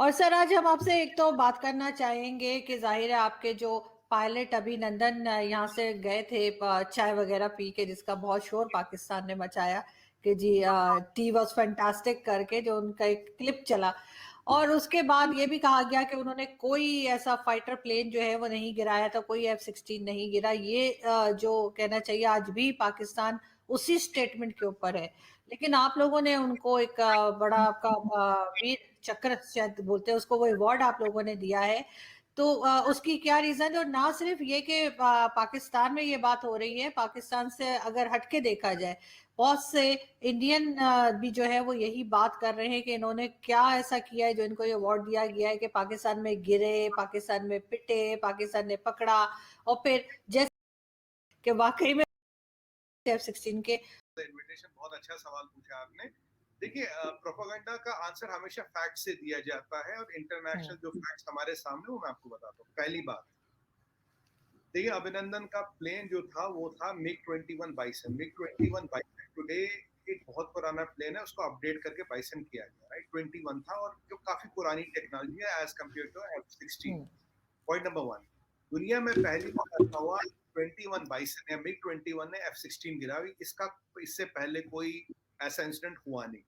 और सर आज हम आपसे एक तो बात करना चाहेंगे कि जाहिर है आपके जो पायलट अभिनंदन यहाँ से गए थे चाय वगैरह पी के, जिसका बहुत शोर पाकिस्तान ने मचाया कि जी टी वॉज फैंटास्टिक करके, जो उनका एक क्लिप चला। और उसके बाद ये भी कहा गया कि उन्होंने कोई ऐसा फाइटर प्लेन जो है वो नहीं गिराया था, कोई F-16 नहीं गिरा। ये जो कहना चाहिए आज भी पाकिस्तान उसी स्टेटमेंट के ऊपर है। लेकिन आप लोगों ने उनको एक बड़ा आपका वीर चक्र शायद बोलते हैं उसको, वो अवार्ड आप लोगों ने दिया है। तो उसकी क्या रीजन है? और ना सिर्फ ये कि पाकिस्तान में ये बात हो रही है, पाकिस्तान से अगर हटके देखा जाए, बहुत से इंडियन भी जो है वो यही बात कर रहे हैं कि इन्होंने क्या ऐसा किया है जो इनको ये अवार्ड दिया गया है कि पाकिस्तान में गिरे, पाकिस्तान में पिटे, पाकिस्तान ने पकड़ा, और फिर जैसे कि वाकई में F-16 के। इन्विटेशन, बहुत अच्छा सवाल पूछा आपने। देखिए, प्रोपेगेंडा का आंसर हमेशा फैक्ट से दिया जाता है, और इंटरनेशनल जो फैक्ट्स हमारे सामने वो मैं आपको बताता हूँ। पहली बात, देखिए, अभिनंदन का प्लेन जो था वो था MiG-21 bison. MiG-21 bison today एक बहुत पुराना प्लेन है, उसको अपडेट करके बाइसन किया गया, राइट। 21 था, और जो काफी पुरानी टेक्नोलॉजी है as compare to F-16। Point number 1, दुनिया में पहली बार ऐसा हुआ 21 बाइसन या MiG-21 ने F-16 गिरा। इससे पहले कोई ऐसा इंसिडेंट हुआ नहीं।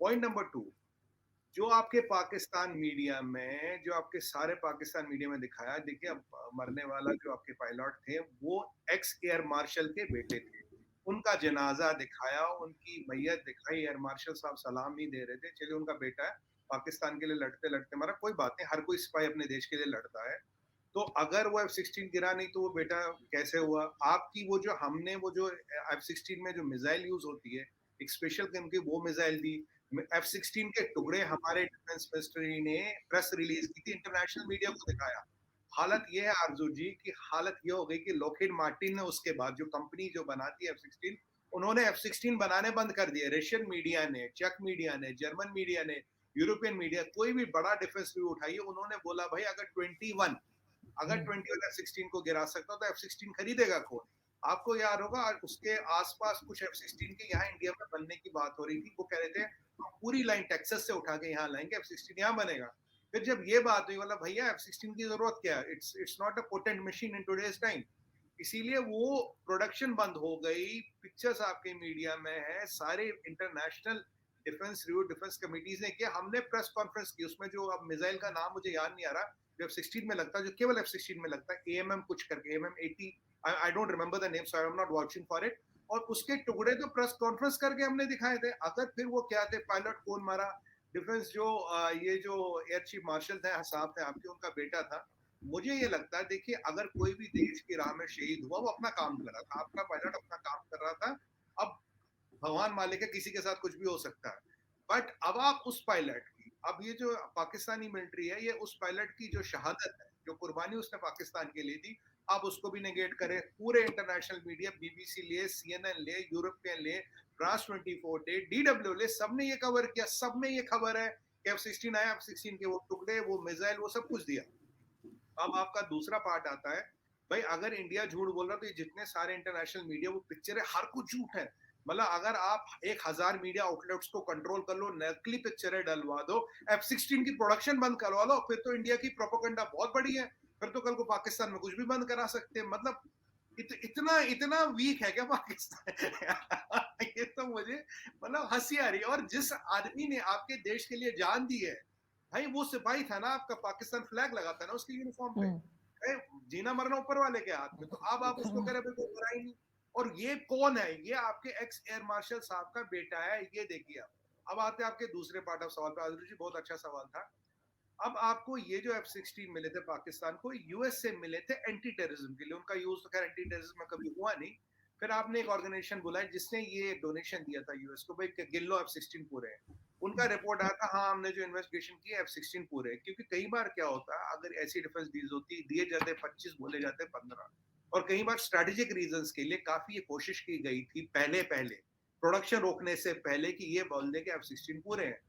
पॉइंट नंबर 2, जो आपके पाकिस्तान मीडिया में, जो आपके सारे पाकिस्तान मीडिया में दिखाया, देखिए, अब मरने वाला जो आपके पायलट थे वो एक्स एयर मार्शल के बेटे थे। उनका जनाजा दिखाया, उनकी मैयत दिखाई, एयर मार्शल साहब सलाम नहीं दे रहे थे। चलिए, उनका बेटा है, पाकिस्तान के लिए लड़ते लड़ते मरा, कोई बात नहीं, हर कोई सिपाही अपने देश के लिए लड़ता है। तो अगर वो F-16 गिरा नहीं तो वो बेटा कैसे हुआ? आपकी वो जो हमने वो जो F-16 में जो मिसाइल यूज होती है, एक स्पेशल किस्म की वो मिसाइल दी। F-16 के टुकड़े हमारे डिफेंस मिनिस्ट्री ने प्रेस रिलीज की थी, इंटरनेशनल मीडिया को दिखाया। हालत ये है आरजू जी की, हालत ये हो गई कि लॉकहीड मार्टिन ने उसके बाद, जो कंपनी जो बनाती है F-16, उन्होंने F-16 बनाने बंद कर दिए। रशियन मीडिया ने, चेक मीडिया ने, जर्मन मीडिया ने, यूरोपियन मीडिया, कोई भी बड़ा डिफेंस व्यू उठाइए, उन्होंने बोला भाई अगर 21 F-16 को गिरा सकता तो F-16 खरीदेगा कौन? आपको याद होगा, उसके आसपास कुछ F-16 के यहाँ इंडिया में बनने की बात हो रही थी। वो कह रहे थे हम पूरी लाइन टेक्सास से उठा के यहाँ लाएंगे, F-16 यहाँ बनेगा। फिर जब ये बात हुई, बोला भैया F-16 की जरूरत क्या है, it's not a potent machine in today's time. इसीलिए वो प्रोडक्शन बंद हो गई। पिक्चर्स आपके मीडिया में है, सारे international defence review, defence committees ने किया। हमने प्रेस कॉन्फ्रेंस की, उसमें जो अब मिसाइल का नाम मुझे याद नहीं आ रहा, जो F-16 में लगता है, जो केवल F-16 में लगता है, AMM कुछ करके, AMM-80, I don't remember the name, so I am not watching for it. और उसके टुकड़े तो प्रेस कॉन्फ्रेंस करके हमने दिखाए थे। अगर फिर वो क्या थे, पायलट कौन मारा, डिफेंस जो ये जो एयर चीफ मार्शल थे, साहब थे आपके, उनका बेटा था। मुझे ये लगता है, देखिए, अगर कोई भी देश की राह में शहीद हुआ, वो अपना काम कर रहा था, आपका पायलट अपना काम कर रहा था। अब भगवान मालिक है, किसी के साथ कुछ भी हो सकता है। बट अब आप उस पायलट की, अब ये जो पाकिस्तानी मिलिट्री है, ये उस पायलट की जो शहादत है, जो कुर्बानी उसने पाकिस्तान के लिए दी, आप उसको भी नेगेट करें। पूरे इंटरनेशनल मीडिया, BBC ले, CNN ले, यूरोपियन ले, फ्रांस 24 ले, DW ले, सबने ये कवर किया, सब में ये खबर है कि F-16 आया, F-16 के वो टुकड़े, वो मिसाइल, वो सब कुछ दिया। अब आपका दूसरा पार्ट आता है, भाई अगर इंडिया झूठ बोल रहा तो ये जितने सारे इंटरनेशनल मीडिया, वो पिक्चर है, हर कुछ झूठ है। मतलब अगर आप 1000 मीडिया आउटलेट्स को कंट्रोल कर लो, नकली पिक्चरें डलवा दो, F-16 की प्रोडक्शन बंद करवा लो, फिर तो इंडिया की प्रोपेगेंडा बहुत बड़ी है। फिर तो कल को पाकिस्तान में कुछ भी बंद करा सकते हैं। मतलब इतना इतना वीक है क्या पाकिस्तान? ये तो मुझे मतलब हंसी आ रही है। और जिस आदमी ने आपके देश के लिए जान दी है, भाई वो सिपाही था ना आपका, पाकिस्तान फ्लैग लगाता है ना उसके यूनिफॉर्म पे। जीना मरना ऊपर वाले के हाथ में, तो अब आप उसको कह रहे कोई बुरा ही नहीं। और ये कौन है? ये आपके एक्स एयर मार्शल साहब का बेटा है, ये देखिए आप। अब आते हैं आपके दूसरे पार्ट ऑफ सवाल पे। आदित्य जी, बहुत अच्छा सवाल था। अब आपको ये जो F-16 मिले थे पाकिस्तान को, यूएस से मिले थे एंटी टेररिज्म के लिए। उनका यूज तो खैर एंटी टेररिज्म में कभी हुआ नहीं। फिर आपने एक ऑर्गेनाइजेशन बुलाई जिसने ये डोनेशन दिया था यूएस को, भाई गिन लो F-16 पूरे हैं। उनका रिपोर्ट आया था, हाँ हमने जो इन्वेस्टिगेशन की F-16 पूरे हैं। क्योंकि कई बार क्या होता है, अगर ऐसी डिफेंस डील्स होती, दिए जाते 25, बोले जाते 15। और कई बार स्ट्रेटेजिक रीजंस के लिए काफी ये कोशिश की गई थी पहले पहले, प्रोडक्शन रोकने से पहले, कि ये बोल दे कि F-16 पूरे हैं।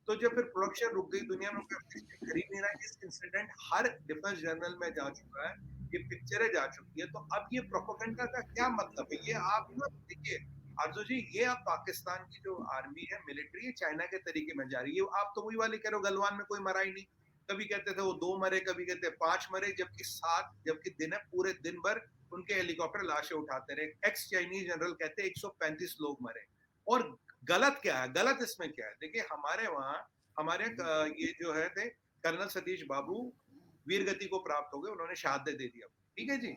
तो जब फिर प्रोडक्शन रुक गई, दुनिया में कोई F-16 खरीद नहीं रहा है, इस इंसिडेंट हर डिफेंस जर्नल में जा चुका है, ये पिक्चरें जा चुकी है। तो अब ये प्रोपेगेंडा का क्या मतलब है? ये आप ना देखिए, आरजू जी, ये अब पाकिस्तान की जो आर्मी है, मिलिट्री है, चाइना के तरीके में जा रही है। आप तो वही वाले कह रहे हो, गलवान में कोई मरा ही नहीं। कभी कहते थे वो 2 मरे, कभी कहते 5 मरे, जबकि 7, जबकि दिन है, पूरे दिन भर उनके हेलीकॉप्टर लाशें उठाते रहे। एक्स चाइनीज जनरल कहते हैं 135 लोग मरे। और गलत क्या है? गलत इसमें क्या है? देखिए हमारे वहाँ, हमारे ये जो है थे कर्नल सतीश बाबू वीर गति को प्राप्त हो गए, उन्होंने शहादत दे दिया। ठीक है जी।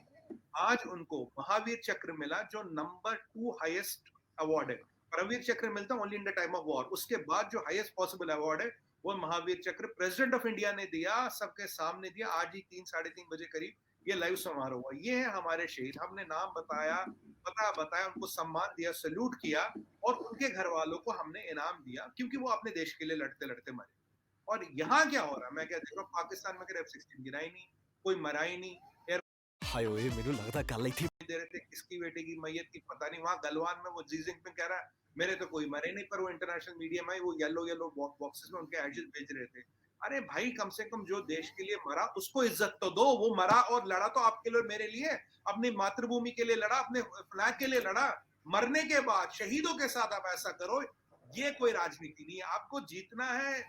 आज उनको महावीर चक्र मिला, जो नंबर 2 हाईएस्ट अवार्ड है। परमवीर चक्र मिलता है only in the time of war. उसके बाद जो हाईएस्ट पॉसिबल अवार्ड है वो महावीर चक्र प्रेसिडेंट ऑफ इंडिया ने दिया, सबके सामने दिया। आज ही 3 साढ़े 3 बजे करीब ये लाइव समारोह हुआ। ये है हमारे शहीद। हमने नाम बताया, बताया, उनको सम्मान दिया, सल्यूट किया, और उनके घर वालों को हमने इनाम दिया, क्योंकि वो अपने देश के लिए लड़ते लड़ते मरे। और यहाँ क्या हो रहा है? मैं क्या देख रहा हूँ, पाकिस्तान में F-16 गिरा ही नहीं, कोई मरा ही नहीं। हाय ओए, मेनू लगता गल ही थी। दे रहे थे किसकी बेटे की मैयत की पता नहीं। वहां गलवान में वो जी जिनपिंग कह रहा है मेरे तो कोई मरे नहीं, पर वो इंटरनेशनल मीडिया में वो येलो येलो बॉक्सेस में उनके एजेस भेज रहे थे। अरे भाई, कम से कम जो देश के लिए मरा उसको इज्जत तो दो। वो मरा और लड़ा तो आपके लिए, मेरे लिए, अपनी मातृभूमि के लिए लड़ा, अपने फ्लैग के लिए लड़ा। मरने के बाद शहीदों के साथ आप ऐसा करो, ये कोई राजनीति नहीं है। आपको जीतना है,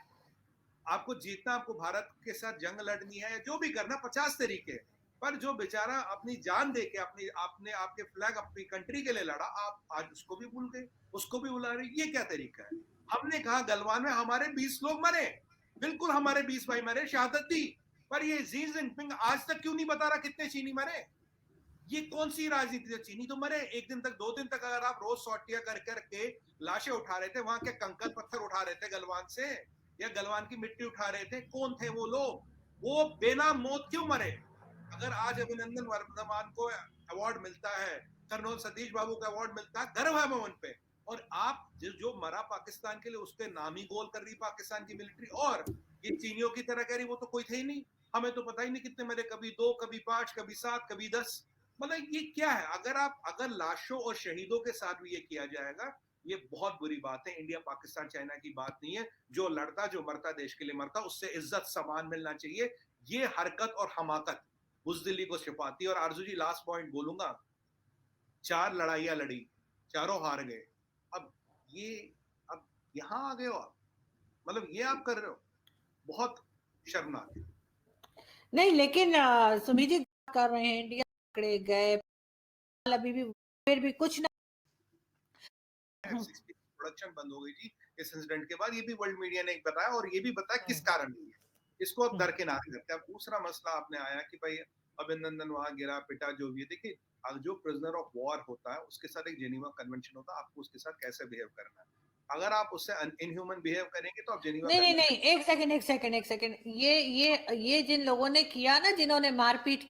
आपको जीतना, आपको भारत के साथ जंग लड़नी है, जो भी करना, 50 तरीके। पर जो बेचारा अपनी जान दे के अपनी आपने आपके फ्लैग अपनी कंट्री के लिए लड़ा, आप आज उसको भी भूल गए, उसको भी बुला रहे। ये क्या तरीका है? हमने कहा गलवान में हमारे 20 लोग मरे, बिल्कुल हमारे 20 भाई मरे, शहादत दी। पर ये जी जिनपिंग आज तक क्यों नहीं बता रहा कितने चीनी मरे? ये कौन सी राजनीति है? चीनी तो मरे एक दिन तक, 2 दिन तक। अगर आप रोज सॉटिया कर करके लाशें उठा रहे थे, वहां के कंकड़ पत्थर उठा रहे थे गलवान से, या गलवान की मिट्टी उठा रहे थे, कौन थे वो लोग? वो बेना मौत क्यों मरे? अगर आज अभिनंदन वर्धमान को अवार्ड मिलता है, कर्नल सतीश बाबू का अवार्ड मिलता है, गर्व है उन पे। और आप जो मरा पाकिस्तान के लिए, उसके नाम ही गोल कर रही पाकिस्तान की मिलिट्री, और ये चीनियों की तरह कह रही वो तो कोई थे ही नहीं, हमें तो पता ही नहीं कितने मरे, कभी 2, कभी 5, कभी 7, कभी 10। मतलब ये क्या है? अगर लाशों और शहीदों के साथ भी ये किया जाएगा, ये बहुत बुरी बात है। इंडिया पाकिस्तान चाइना की बात नहीं है। जो लड़ता, जो मरता, देश के लिए मरता, उससे इज्जत सम्मान मिलना चाहिए। ये हरकत और हमाकत बुजदिली को छिपाती है। और आरजू जी, लास्ट पॉइंट बोलूंगा, 4 लड़ाइयां लड़ी, चारों हार गए। अब ये, अब यहाँ आ गए हो आप, मतलब ये आप कर रहे हो, बहुत शर्मनाक है। नहीं, लेकिन सुमी जी कर रहे हैं, इंडिया पकड़े गए, अभी भी, फिर भी कुछ ना। F-16 प्रोडक्शन बंद हो गई थी इस इंसिडेंट के बाद। ये भी वर्ल्ड मीडिया ने बताया, और ये भी बताया किस कारण हुई है। इसको अब दरकिनार करते हैं। अब दूसरा मसला आपने आया कि भाई अभिनंदन वहां गिरा पिटा, जो भी है। देखिए, जो प्रिजनर ऑफ वॉर होता है उसके साथ एक जेनीवा कन्वेंशन होता है, आपको उसके साथ कैसे बिहेव करना है। अगर आप उससे इनह्यूमन बिहेव करेंगे तो आप जेनीवा नहीं नहीं कन्वेंशन। नहीं, एक सेकंड, ये जिन लोगों ने किया ना, जिन्होंने मारपीट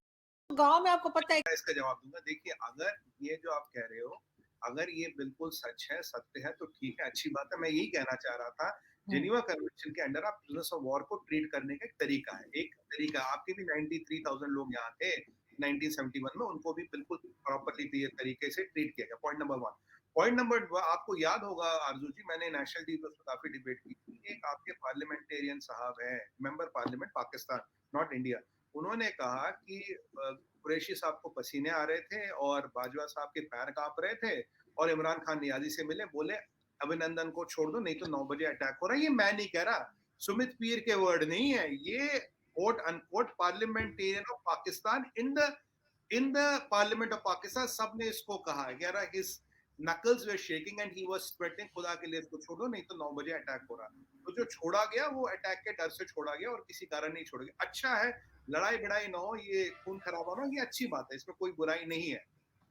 गांव में, आपको पता है। इसका जवाब दूंगा। देखिए, अगर ये जो आप कह रहे हो, अगर ये बिल्कुल सच है, सत्य है, तो ठीक है, अच्छी बात है। मैं यही कहना चाह रहा था, जेनीवा कन्वेंशन के अंडर आप प्रिजनर्स ऑफ वॉर को ट्रीट करने का एक तरीका है। एक तरीका, आपके भी 93,000 लोग यहाँ थे 1971 में, उनको भी बिल्कुल प्रॉपरली तरीके से ट्रीट किया गया। Point number 1। पॉइंट नंबर 2, आपको याद होगा आरजू जी, मैंने नेशनल टीवी पर काफी डिबेट की थी। एक आपके पार्लियामेंटेरियन साहब है, member parliament Pakistan, not India. उन्होंने कहा कि कुरैशी साहब को पसीने आ रहे थे और बाजवा साहब के पैर कांप रहे थे, और इमरान खान नियाजी से मिले, बोले अभिनंदन को छोड़ दो, नहीं तो 9 बजे अटैक हो रहा है। ये मैं नहीं कह रहा, सुमित पीर के वर्ड नहीं है ये, quote unquote parliamentarian of Pakistan in the parliament of Pakistan, सब ने इसको कहा है। कह रहा है his knuckles were shaking and he was sweating, खुदा के लिए इसको छोड़ो, नहीं तो 9 बजे अटैक हो रहा। तो जो छोड़ा गया वो अटैक के डर से छोड़ा गया, और किसी कारण नहीं छोड़ा गया। अच्छा है, लड़ाई भिड़ाई ना हो, ये खून खराबा ना हो, ये अच्छी बात है, इसमें कोई बुराई नहीं है।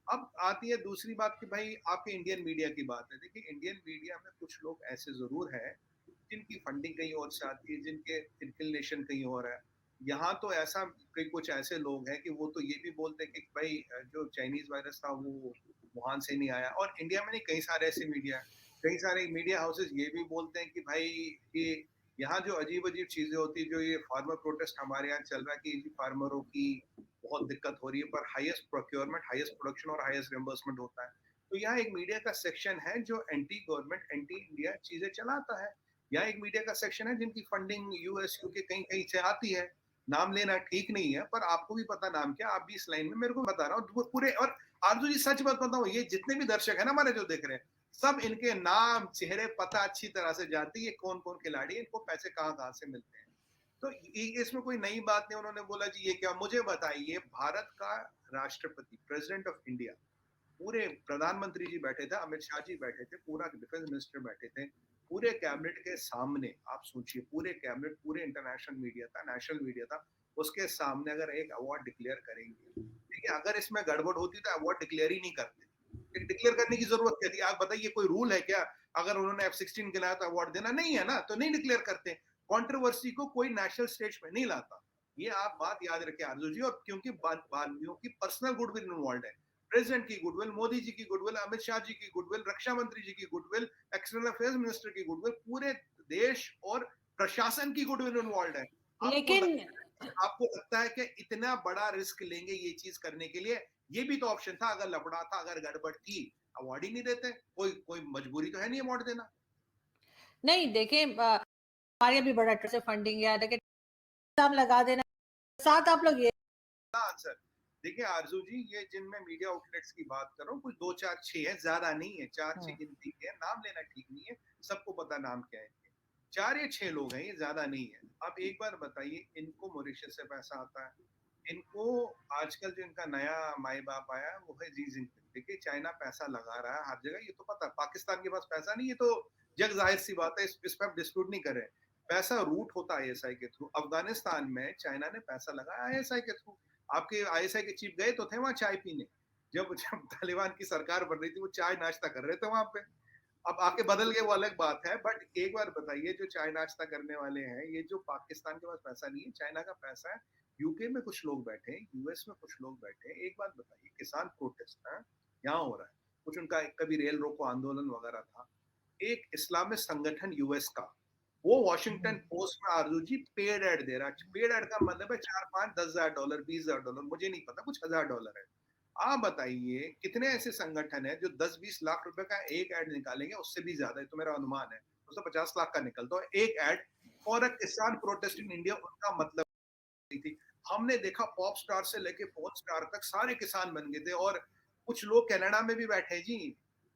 अब आती है दूसरी बात कि भाई आपके इंडियन मीडिया की बात है। देखिए, इंडियन मीडिया में कुछ लोग ऐसे जरूर हैं जिनकी फंडिंग कहीं और से आती है, जिनके इनक्लिनेशन कहीं और है। यहाँ तो ऐसा, कई कुछ ऐसे लोग हैं कि वो तो ये भी बोलते हैं कि भाई जो चाइनीज वायरस था वो वुहान से नहीं आया। और इंडिया में नहीं, कई सारे ऐसे मीडिया, कई सारे मीडिया हाउसेस ये भी बोलते हैं कि भाई ये यहाँ जो अजीब अजीब चीजें होती है, जो ये फार्मर प्रोटेस्ट हमारे यहाँ चल रहा है कि फार्मरों की बहुत दिक्कत हो रही है, पर हाईएस्ट प्रोक्योरमेंट, हाईएस्ट प्रोडक्शन और हाईएस्ट रिम्बर्समेंट होता है। तो यहाँ एक मीडिया का सेक्शन है जो एंटी गवर्नमेंट, एंटी इंडिया चीजें चलाता है। यहाँ एक मीडिया का सेक्शन है जिनकी फंडिंग यूएस के कहीं कहीं से आती है। नाम लेना ठीक नहीं है, पर आपको भी पता नाम क्या, आप भी इस लाइन में, मेरे को बता रहा हूँ पूरे। और आरजू जी, सच बात बताऊं, ये जितने भी दर्शक है ना हमारे जो देख रहे हैं, सब इनके नाम चेहरे पता अच्छी तरह से जानते हैं, ये कौन कौन खिलाड़ी है, इनको पैसे कहाँ कहाँ से मिलते हैं। तो इसमें कोई नई बात नहीं। उन्होंने बोला जी ये क्या, मुझे बताइए, भारत का राष्ट्रपति, प्रेसिडेंट ऑफ इंडिया, पूरे प्रधानमंत्री जी बैठे थे, अमित शाह जी बैठे थे, पूरा डिफेंस मिनिस्टर बैठे थे, पूरे कैबिनेट के सामने, आप सोचिए, पूरे कैबिनेट, पूरे इंटरनेशनल मीडिया था, नेशनल मीडिया था, उसके सामने अगर एक अवार्ड डिक्लेयर करेंगे, देखिए अगर इसमें गड़बड़ होती तो अवार्ड डिक्लेयर ही नहीं करते, डिक्लेयर करने की जरूरत क्या थी? आप बताइए, कोई रूल है क्या? अगर उन्होंने F-16 खिलाया तो अवार्ड देना नहीं है ना, तो नहीं डिक्लेयर करते। कंट्रोवर्सी को कोई नेशनल स्टेज पे नहीं लाता। ये आप बात याद रखें आरजू जी। और क्योंकि वाल्मियों की पर्सनल गुडविल इन्वॉल्व है, प्रेसिडेंट की गुडविल, मोदी जी की गुडविल, अमित शाह जी की गुडविल, रक्षा मंत्री जी की गुडविल, एक्सटर्नल अफेयर्स मिनिस्टर की गुडविल, पूरे देश और प्रशासन की गुडविल इन्वॉल्व है। आपको लेकिन आपको लगता है कि इतना बड़ा रिस्क लेंगे ये चीज करने के लिए? ये भी तो ऑप्शन था, अगर लफड़ा था, अगर गड़बड़ थी, अवार्ड ही नहीं देते। कोई कोई मजबूरी तो है नहीं अवार्ड देना। नहीं देखिए, हमारे भी बड़ा से फंडिंग है, लेकिन एग्जाम लगा देना, साथ आप लोग ये आंसर देखिए आरजू जी, ये जिनमें मीडिया आउटलेट्स की बात कर रहा हूँ, कुछ 2 4 6 है, ज्यादा नहीं है, 4 6 गिनती के हैं, नाम लेना ठीक नहीं है, सबको पता नाम क्या है। 4 या 6 लोग हैं, ये ज्यादा नहीं है। अब एक बार बताइए, इनको मॉरिशस से पैसा आता है, इनको आजकल जो इनका नया माई बाप आया है वो है जी जिनपिंग। देखिए चाइना पैसा लगा रहा है हर जगह, ये तो पता। पाकिस्तान के पास पैसा नहीं, ये तो जग जाहिर सी बात है, इस पर डिस्प्यूट नहीं करें। पैसा रूट होता है आईएसआई के थ्रू। अफगानिस्तान में चाइना ने पैसा लगाया आईएसआई के थ्रू। आपके आईएसआई के चीफ गए तो थे वहां चाय पीने, जब जब तालिबान की सरकार बन रही थी, वो चाय नाश्ता कर रहे थे वहां पे। अब आके बदल गए वो अलग बात है, बट एक बार बताइए, जो चाय नाश्ता करने वाले हैं, ये जो पाकिस्तान के पास पैसा नहीं है, चाइना का पैसा है। यूके में कुछ लोग बैठे हैं, यूएस में कुछ लोग बैठे हैं। एक बात बताइए, किसान प्रोटेस्ट है यहाँ हो रहा है, कुछ उनका कभी रेल रोको आंदोलन वगैरह था। एक इस्लामिक संगठन यूएस का, वो वॉशिंगटन पोस्ट में आरजू जी पेड एड दे रहा है। पेड एड का मतलब है 4 5 10 हजार डॉलर, 20 हजार डॉलर, मुझे नहीं पता, कुछ $1000 है। आप बताइए कितने ऐसे संगठन है जो 10 20 लाख रुपए का एक एड निकालेंगे, उससे भी ज्यादा है तो मेरा अनुमान है, 250 लाख का निकलता है एक एड फॉर अ किसान प्रोटेस्ट इन इंडिया। उनका मतलब थी, हमने देखा पॉप स्टार से लेके फोन स्टार तक सारे किसान बन गए थे। और कुछ लोग कनाडा में भी बैठे जी,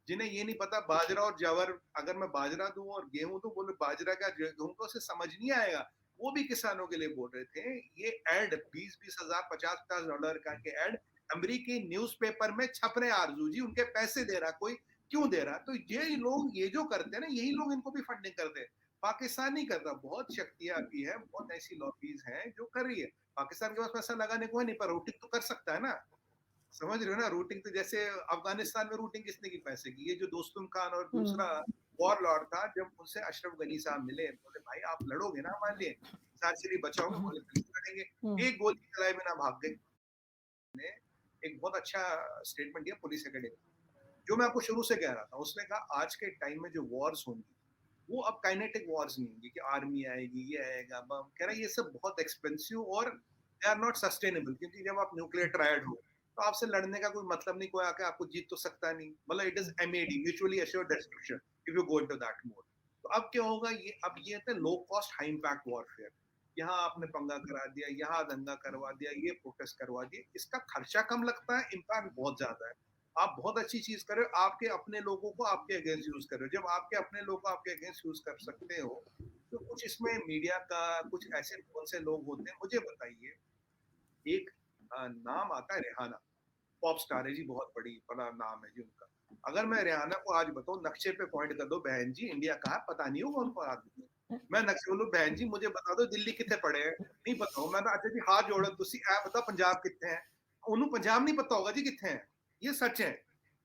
जिन्हें ये नहीं पता बाजरा और जवर, अगर मैं बाजरा दूं और गेहूं दूं, बोले बाजरा का गेहूं को उसे समझ नहीं आएगा, वो भी किसानों के लिए बोल रहे थे। ये एड 20 20 हजार, 50 50 डॉलर का के एड अमेरिकी न्यूज़पेपर में छप रहे आरजू जी, उनके पैसे दे रहा कोई, क्यों दे रहा? तो ये लोग ये जो करते हैं ना, यही लोग इनको भी फंडिंग करते हैं। पाकिस्तान नहीं करता, बहुत शक्तियां भी है, बहुत ऐसी लॉबीज हैं जो कर रही है। पाकिस्तान के पास पैसा लगाने को है नहीं, पर रूटिंग तो कर सकता है ना। समझ रहे हो ना, रूटिंग तो जैसे अफगानिस्तान में रूटिंग किसने की पैसे की? ये जो दोस्तुम खान और दूसरा वॉर लॉर्ड था, जब उनसे अशरफ गनी साहब मिले, बोले भाई आप लड़ोगे ना हमारे लिए, सार्चरी बचाओगे? बोले बिल्कुल लड़ेंगे। एक गोली चलाए बिना भाग गए। ने एक बहुत अच्छा स्टेटमेंट दिया पुलिस एकेडमी, जो मैं आपको शुरू से कह रहा था। उसने कहा आज के टाइम में जो वॉर्स होंगी, वो अब काइनेटिक वॉर्स नहीं होंगी कि आर्मी आएगी, ये आएगा, बम। कह रहा है ये सब बहुत एक्सपेंसिव और दे आर नॉट सस्टेनेबल, क्योंकि जब आप न्यूक्लियर ट्रायड हो तो आपसे लड़ने का कोई मतलब नहीं, कोई आके आपको जीत तो सकता नहीं। मतलब it is MAD, mutually assured destruction, if you go into that mode. तो अब क्या होगा, ये अब ये है low cost high impact warfare. यहाँ आपने पंगा करा दिया, यहाँ दंगा करवा दिया, ये प्रोटेस्ट करवा दिया, इसका खर्चा कम लगता है, इम्पैक्ट बहुत ज्यादा है। आप बहुत अच्छी चीज कर रहे हो, आपके अपने लोगों को आपके अगेंस्ट यूज कर रहे हो। जब आपके अपने लोग को आपके अगेंस्ट यूज कर सकते हो, तो कुछ इसमें मीडिया का कुछ ऐसे कौन से लोग होते हैं, मुझे बताइए। एक नाम आता है रेहाना, पॉप स्टार है जी, बहुत बड़ा नाम है जी उनका। अगर मैं रेहाना को आज बताऊं, नक्शे पे पॉइंट कर दो, बहन जी इंडिया कहाँ, पता नहीं होगा उनको आदमी। मैं नक्शे बोलूं, बहन जी मुझे बता दो दिल्ली कितने पड़े हैं, नहीं पता हो। मैं अच्छा जी हाथ जोड़ो, तुसी ऐ बता पंजाब कितने हैं, उन्होंने पंजाब नहीं पता होगा जी कितने हैं। ये सच है।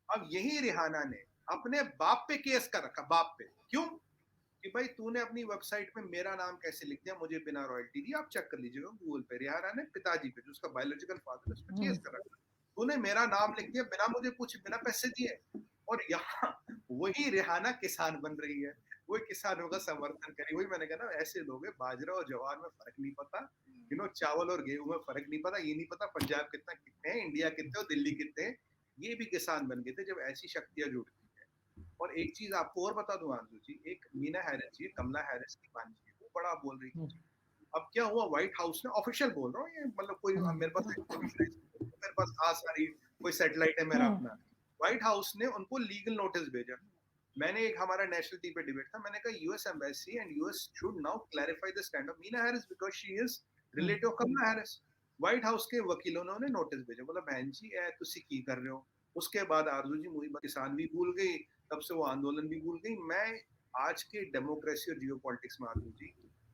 अब यही रिहाना ने अपने बाप पे केस कर रखा, बाप पे। क्यों? कि भाई तूने अपनी वेबसाइट में मेरा नाम कैसे लिख दिया मुझे बिना रॉयल्टी दिए? आप चेक कर लीजिएगा गूगल पे। रिहाना ने पिताजी पे, जो उसका बायोलॉजिकल फादर है, उस पर केस कर रखा। तूने मेरा नाम लिख दिया बिना मुझे पूछे, बिना पैसे दिए। और यहाँ वही रिहाना किसान बन रही है, वही किसानों का समर्थन करी। वही मैंने कहा ना, ऐसे लोग हैं, बाजरा और ज्वार में फर्क नहीं पता, चावल और गेहूं में फर्क नहीं पता, ये नहीं पता पंजाब कितना कितने हैं, इंडिया कितने और दिल्ली कितने हैं। ये भी किसान बन गए थे जब ऐसी शक्तियां जुड़ती है। और एक चीज आपको और बता दूं आंसू जी, एक मीना हैरिस जी, कमला हैरिस की भांजी, वो बड़ा बोल रही थी। अब क्या हुआ, व्हाइट हाउस ने, ऑफिशियल बोल रहा हूँ ये, मतलब कोई मेरे पास इंफॉर्मेशन, मेरे पास आ सारी, कोई सैटेलाइट है मेरा अपना। व्हाइट हाउस ने उनको लीगल नोटिस भेजा मैंने एक हमारा नेशनल टीवी पे डिबेट था, मैंने कहा US embassy and US should now clarify the stand of Meena Harris because she is relative of Kamala Harris. White House के वकीलों ने उन्हें नोटिस भेजा, बोला बहन जी ए तुसी की कर रहे हो। उसके बाद आरजू जी मुझे किसान भी भूल गई, तब से वो आंदोलन भी भूल गई। मैं आज के डेमोक्रेसी और जियोपॉलिटिक्स में आरजू जी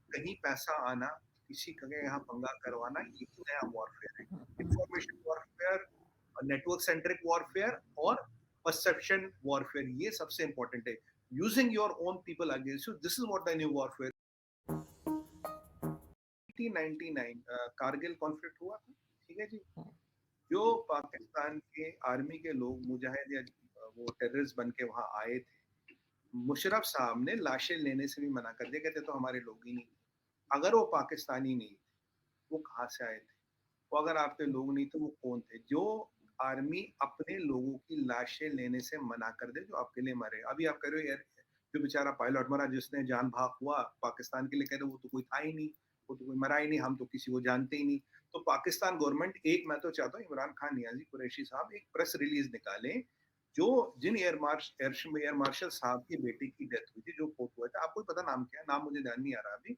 कहीं पैसा आना, किसी का यहाँ पंगा करवाना, यही नया वॉरफेयर है। Information warfare, network centric warfare और परसेप्शन वॉरफेयर, ये सबसे इंपॉर्टेंट है। Using your own people against you, this is what the new warfare. 1999 Kargil conflict हुआ था, ठीक है जी। जो पाकिस्तान के आर्मी के लोग मुजाहिद या वो टेररिस्ट बन के वहां आए थे, मुशर्रफ साहब ने लाशें लेने से भी मना कर दिया, कहते तो हमारे लोग ही नहीं। अगर वो पाकिस्तानी नहीं थे, वो कहाँ से आए थे? वो अगर आपके लोग नहीं तो वो कौन थे? जो आर्मी अपने लोगों की लाशें लेने से मना कर दे, जो आपके लिए मरे। अभी आप कह रहे हो यार, जो बेचारा पायलट मरा जिसने जान भाग हुआ पाकिस्तान के लिए, कह रहे वो तो कोई था ही नहीं, वो तो कोई मरा ही नहीं, हम तो किसी को जानते ही नहीं। तो पाकिस्तान गवर्नमेंट, एक मैं तो चाहता हूँ इमरान खान नियाजी कुरैशी साहब एक प्रेस रिलीज निकालें, जो जिन एयर मार्शल साहब की बेटी की डेथ हुई थी, जो फोट हुआ था, आपको पता नाम क्या है? नाम मुझे ध्यान नहीं आ रहा अभी।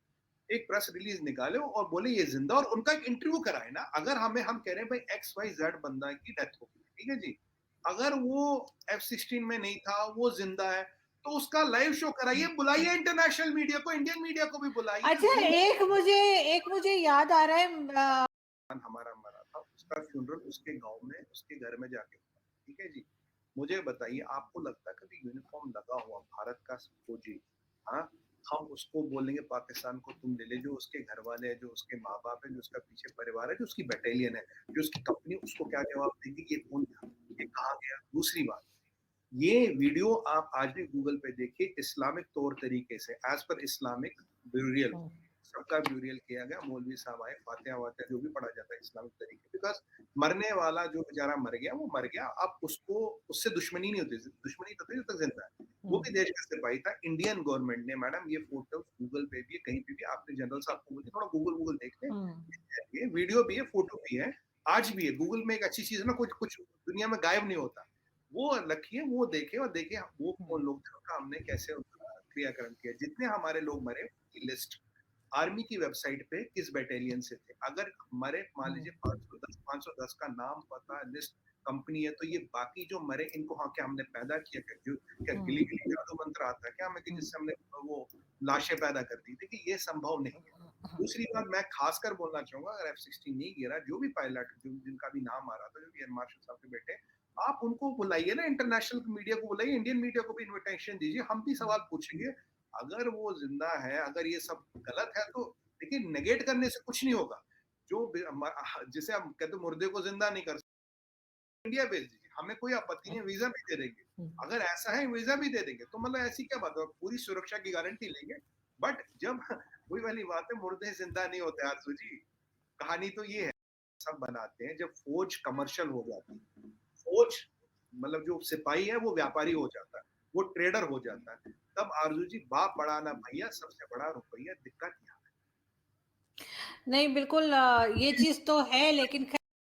एक प्रेस रिलीज निकाले और बोले ये जिंदा, और उनका एक इंटरव्यू कराए ना। अगर हम कह रहे हैं भाई XYZ बंदा की डेथ हो गई, ठीक है जी, अगर वो F-16 में नहीं था, वो जिंदा है, तो उसका लाइव शो कराइए, बुलाइए इंटरनेशनल मीडिया को, इंडियन मीडिया को भी बुलाइए। अच्छा, वो एक मुझे याद आ रहा है। हमारा मरा था, उसका फ्यूनरल उसके गांव में, उसके घर में जाके हुआ, ठीक है जी। मुझे बताइए, आपको लगता है कभी यूनिफॉर्म लगा हुआ भारत का फौजी, हाँ, हम उसको बोलेंगे पाकिस्तान को तुम ले ले, जो उसके घर वाले हैं, जो उसके माँ बाप है, जो उसका पीछे परिवार है, जो उसकी बटालियन है, जो उसकी कंपनी, उसको क्या जवाब देंगे? ये कौन था, ये कहाँ गया? दूसरी बात, ये वीडियो आप आज भी गूगल पे देखिए, इस्लामिक तौर तरीके से, एज पर इस्लामिक ब्यूरियल, सबका ब्यूरियल किया गया। मौलवी साहब आए, फातिहा वातिहा जो भी पढ़ा जाता है इस्लामिक तरीके, बिकॉज मरने वाला जो बेचारा मर गया वो मर गया, अब उसको उससे दुश्मनी नहीं होती, दुश्मनी तो जब तक जिंदा है। वो भी देश का सिपाही था। इंडियन गवर्नमेंट ने, मैडम ये फोटो गूगल पे भी है, कहीं पे भी आपने जनरल साहब को बोलिए थोड़ा गूगल देख लें, ये वीडियो भी है, फोटो भी है, आज भी है। गूगल में एक अच्छी चीज है ना, कुछ कुछ दुनिया में गायब नहीं होता। वो रखिए, वो देखे, और देखे वो कौन लोग थे, उनका हमने कैसे क्रियाकरण किया। जितने हमारे लोग मरे की लिस्ट आर्मी की वेबसाइट पे किस बटालियन से थे, अगर मरे मान लीजिए 510 का नाम पता लिस्ट कंपनी है, तो ये बाकी जो मरे इनको हाँ क्या हमने पैदा किया? क्या गिली गिली जादू मंत्र आता है क्या हमें कि जिससे हमने वो लाशें पैदा कर दी? देखिए ये संभव नहीं है। दूसरी बात मैं खासकर बोलना चाहूंगा, अगर F-16 नहीं गिरा, जो भी पायलट जिनका भी नाम आ रहा था, जो भी एयर मार्शल साहब के बेटे, आप उनको बुलाइए ना, इंटरनेशनल मीडिया को बुलाइए, इंडियन मीडिया को भी इन्विटेशन दीजिए, हम भी सवाल पूछेंगे। अगर वो जिंदा है, अगर ये सब गलत है, तो देखिए नेगेट करने से कुछ नहीं होगा। जो जिसे हम कहते हैं मुर्दे को जिंदा नहीं कर सकते, इंडिया भेज दीजिए, हमें कोई आपत्ति नहीं, वीजा भी दे देंगे। अगर ऐसा है वीजा भी दे देंगे, तो मतलब ऐसी क्या बात है, पूरी सुरक्षा की गारंटी लेंगे। बट जब वही वाली बात है, मुर्दे जिंदा नहीं होते आरजू जी। कहानी तो ये है, सब बनाते हैं जब फौज कमर्शियल हो जाती है, फौज मतलब जो सिपाही है वो व्यापारी हो जाता है, वो ट्रेडर हो जाता है, तब आरजू जी बाप बड़ा ना भैया, सबसे बड़ा रुपया, दिक्कत यहाँ नहीं, बिल्कुल ये चीज़ तो है, लेकिन